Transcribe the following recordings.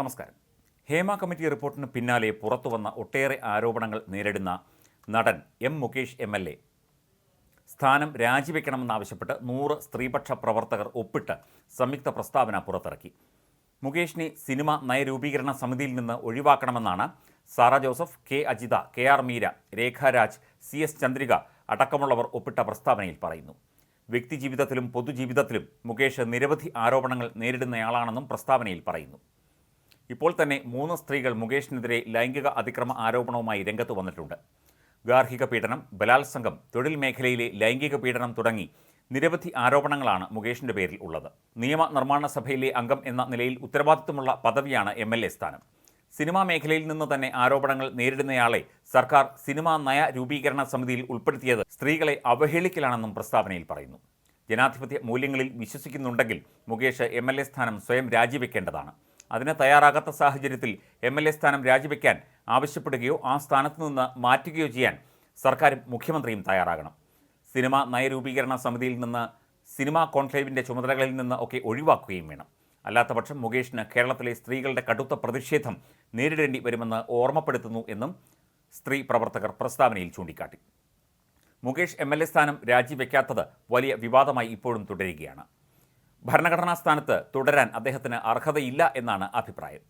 നമസ്കാരം. ഹേമ കമ്മിറ്റി റിപ്പോർട്ടിന് പിന്നാലെ പുറത്തുവന്ന ഒട്ടേറെ ആരോപണങ്ങൾ നേരിടുന്ന നടൻ എം മുകേഷ് MLA സ്ഥാനം രാജിവെക്കണമെന്നാവശ്യപ്പെട്ട് 100 സ്ത്രീപക്ഷ പ്രവർത്തകർ ഒപ്പിട്ട് സംയുക്ത പ്രസ്താവന പുറത്തിറക്കി. മുകേഷിനെ സിനിമ നയരൂപീകരണ സമിതിയിൽ നിന്ന് ഒഴിവാക്കണമെന്നാണ് Sara Joseph, K Ajitha, KR Meera, Rekha Raj, CS Chandrika അടക്കമുള്ളവർ ഒപ്പിട്ട പ്രസ്താവനയിൽ പറയുന്നു. വ്യക്തിജീവിതത്തിലും പൊതുജീവിതത്തിലും മുകേഷ് നിരവധി ആരോപണങ്ങൾ നേരിടുന്നയാളാണെന്നും പ്രസ്താവനയിൽ പറയുന്നു. ഇപ്പോൾ തന്നെ 3 സ്ത്രീകൾ മുകേഷിനെതിരെ ലൈംഗിക അതിക്രമ ആരോപണവുമായി രംഗത്ത് വന്നിട്ടുണ്ട്. ഗാർഹിക പീഡനം, ബലാത്സംഗം, തൊഴിൽ മേഖലയിലെ ലൈംഗിക പീഡനം തുടങ്ങി നിരവധി ആരോപണങ്ങളാണ് മുകേഷിൻ്റെ പേരിൽ ഉള്ളത്. നിയമനിർമ്മാണ സഭയിലെ അംഗം എന്ന നിലയിൽ ഉത്തരവാദിത്വമുള്ള പദവിയാണ് MLA സ്ഥാനം. സിനിമാ മേഖലയിൽ നിന്ന് തന്നെ ആരോപണങ്ങൾ നേരിടുന്നയാളെ സർക്കാർ സിനിമാ നയ രൂപീകരണ സമിതിയിൽ ഉൾപ്പെടുത്തിയത് സ്ത്രീകളെ അവഹേളിക്കലാണെന്നും പ്രസ്താവനയിൽ പറയുന്നു. ജനാധിപത്യ മൂല്യങ്ങളിൽ വിശ്വസിക്കുന്നുണ്ടെങ്കിൽ മുകേഷ് MLA സ്ഥാനം സ്വയം രാജിവെക്കേണ്ടതാണ്. അതിന് തയ്യാറാകാത്ത സാഹചര്യത്തിൽ MLA സ്ഥാനം രാജിവെക്കാൻ ആവശ്യപ്പെടുകയോ ആ സ്ഥാനത്ത് നിന്ന് മാറ്റുകയോ ചെയ്യാൻ സർക്കാരും മുഖ്യമന്ത്രിയും തയ്യാറാകണം. സിനിമാ നയരൂപീകരണ സമിതിയിൽ നിന്ന് സിനിമാ കോൺക്ലേവിൻ്റെ ചുമതലകളിൽ നിന്ന് ഒക്കെ ഒഴിവാക്കുകയും വേണം. അല്ലാത്തപക്ഷം മുകേഷിന് കേരളത്തിലെ സ്ത്രീകളുടെ കടുത്ത പ്രതിഷേധം നേരിടേണ്ടി വരുമെന്ന് ഓർമ്മപ്പെടുത്തുന്നു എന്നും സ്ത്രീ പ്രവർത്തകർ പ്രസ്താവനയിൽ ചൂണ്ടിക്കാട്ടി. മുകേഷ് MLA സ്ഥാനം രാജിവെക്കാത്തത് വലിയ വിവാദമായി ഇപ്പോഴും തുടരുകയാണ്. ഭരണഘടനാ സ്ഥാനത്ത് തുടരാൻ അദ്ദേഹത്തിന് അർഹതയില്ല എന്നാണ് അഭിപ്രായം.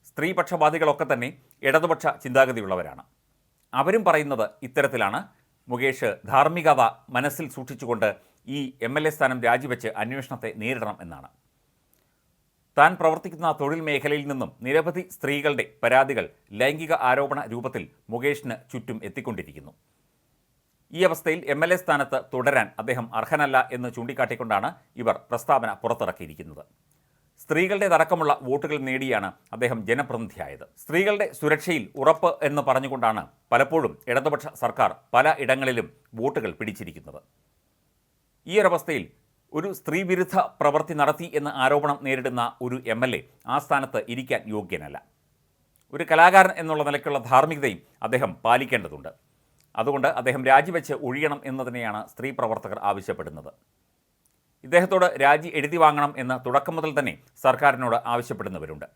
സ്ത്രീപക്ഷവാദികളൊക്കെ തന്നെ ഇടതുപക്ഷ ചിന്താഗതിയുള്ളവരാണ്. അവരും പറയുന്നത് ഇത്തരത്തിലാണ്. മുകേഷ് ധാർമ്മികത മനസ്സിൽ സൂക്ഷിച്ചുകൊണ്ട് ഈ MLA സ്ഥാനം രാജിവെച്ച് അന്വേഷണത്തെ നേരിടണം എന്നാണ്. താൻ പ്രവർത്തിക്കുന്ന തൊഴിൽ മേഖലയിൽ നിന്നും നിരവധി സ്ത്രീകളുടെ പരാതികൾ ലൈംഗിക ആരോപണ രൂപത്തിൽ മുകേഷിന് ചുറ്റും എത്തിക്കൊണ്ടിരിക്കുന്നു. ഈ അവസ്ഥയിൽ MLA സ്ഥാനത്ത് തുടരാൻ അദ്ദേഹം അർഹനല്ല എന്ന് ചൂണ്ടിക്കാട്ടിക്കൊണ്ടാണ് ഇവർ പ്രസ്താവന പുറത്തിറക്കിയിരിക്കുന്നത്. സ്ത്രീകളുടേതടക്കമുള്ള വോട്ടുകൾ നേടിയാണ് അദ്ദേഹം ജനപ്രതിനിധിയായത്. സ്ത്രീകളുടെ സുരക്ഷയിൽ ഉറപ്പ് എന്ന് പറഞ്ഞുകൊണ്ടാണ് പലപ്പോഴും ഇടതുപക്ഷ സർക്കാർ പല ഇടങ്ങളിലും വോട്ടുകൾ പിടിച്ചിരിക്കുന്നത്. ഈ ഒരവസ്ഥയിൽ ഒരു സ്ത്രീവിരുദ്ധ പ്രവൃത്തി നടത്തി എന്ന ആരോപണം നേരിടുന്ന ഒരു MLA ആ സ്ഥാനത്ത് ഇരിക്കാൻ യോഗ്യനല്ല. ഒരു കലാകാരൻ എന്നുള്ള നിലയ്ക്കുള്ള ധാർമ്മികതയും അദ്ദേഹം പാലിക്കേണ്ടതുണ്ട്. അതുകൊണ്ട് അദ്ദേഹം രാജിവെച്ച് ഒഴിയണം എന്ന് തന്നെയാണ് സ്ത്രീ പ്രവർത്തകർ ആവശ്യപ്പെടുന്നത്. ഇദ്ദേഹത്തോട് രാജി എഴുതി വാങ്ങണം എന്ന് തുടക്കം മുതൽ തന്നെ സർക്കാരിനോട് ആവശ്യപ്പെടുന്നവരുണ്ട്.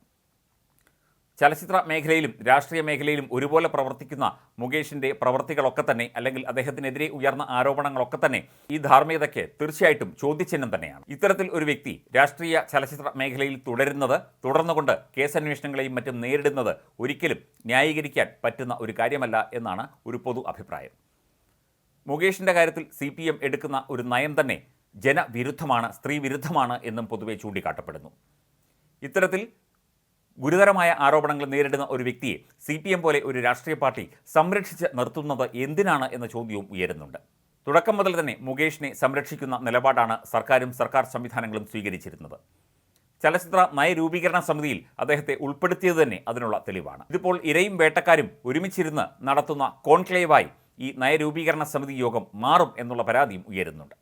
ചലച്ചിത്ര മേഖലയിലും രാഷ്ട്രീയ മേഖലയിലും ഒരുപോലെ പ്രവർത്തിക്കുന്ന മുകേഷിൻ്റെ പ്രവൃത്തികളൊക്കെ തന്നെ, അല്ലെങ്കിൽ അദ്ദേഹത്തിനെതിരെ ഉയർന്ന ആരോപണങ്ങളൊക്കെ തന്നെ ഈ ധാർമ്മികതയ്ക്ക് തീർച്ചയായിട്ടും ചോദ്യചിഹ്നം തന്നെയാണ്. ഇത്തരത്തിൽ ഒരു വ്യക്തി രാഷ്ട്രീയ ചലച്ചിത്ര മേഖലയിൽ തുടർന്നുകൊണ്ട് കേസന്വേഷണങ്ങളെയും മറ്റും നേരിടുന്നത് ഒരിക്കലും ന്യായീകരിക്കാൻ പറ്റുന്ന ഒരു കാര്യമല്ല എന്നാണ് ഒരു പൊതു അഭിപ്രായം. മുകേഷിൻ്റെ കാര്യത്തിൽ CPM എടുക്കുന്ന ഒരു നയം തന്നെ ജനവിരുദ്ധമാണ്, സ്ത്രീ വിരുദ്ധമാണ് എന്നും പൊതുവെ ചൂണ്ടിക്കാട്ടപ്പെടുന്നു. ഇത്തരത്തിൽ ഗുരുതരമായ ആരോപണങ്ങൾ നേരിടുന്ന ഒരു വ്യക്തിയെ CPM പോലെ ഒരു രാഷ്ട്രീയ പാർട്ടി സംരക്ഷിച്ച് നിർത്തുന്നത് എന്തിനാണ് എന്ന ചോദ്യവും ഉയരുന്നുണ്ട്. തുടക്കം മുതൽ തന്നെ മുകേഷിനെ സംരക്ഷിക്കുന്ന നിലപാടാണ് സർക്കാരും സർക്കാർ സംവിധാനങ്ങളും സ്വീകരിച്ചിരുന്നത്. ചലച്ചിത്ര നയരൂപീകരണ സമിതിയിൽ അദ്ദേഹത്തെ ഉൾപ്പെടുത്തിയത് തന്നെ അതിനുള്ള തെളിവാണ്. ഇതിപ്പോൾ ഇരയും വേട്ടക്കാരും ഒരുമിച്ചിരുന്ന് നടത്തുന്ന കോൺക്ലേവായി ഈ നയരൂപീകരണ സമിതി യോഗം മാറും എന്നുള്ള പരാതിയും ഉയരുന്നുണ്ട്.